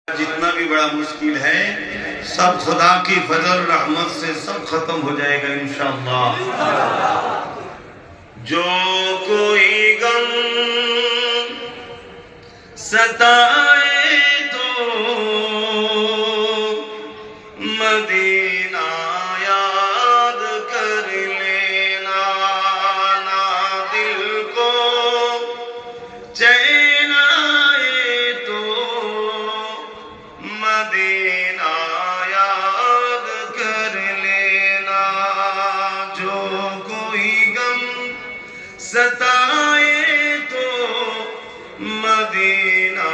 جتنا بھی بڑا مشکل ہے سب خدا کی فضل رحمت سے سب ختم ہو جائے گا انشاءاللہ۔ جو کوئی غم ستائے تو مدینہ یاد کر لینا، نہ دل کو چین آئے تو مدینہ یاد کر لینا۔ جو کوئی غم ستائے تو مدینہ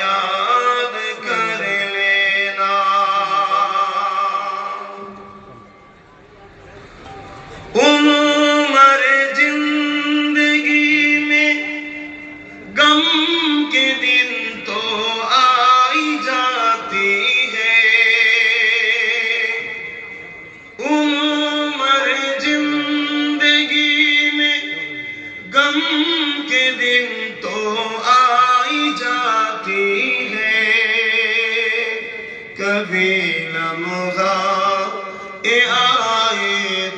یاد کر لینا۔ عمر زندگی میں غم کے دن تو آئی جاتی ہے، عمر زندگی میں غم کے دن تو آئی جاتی ہے۔ کبھی لمحہ آئے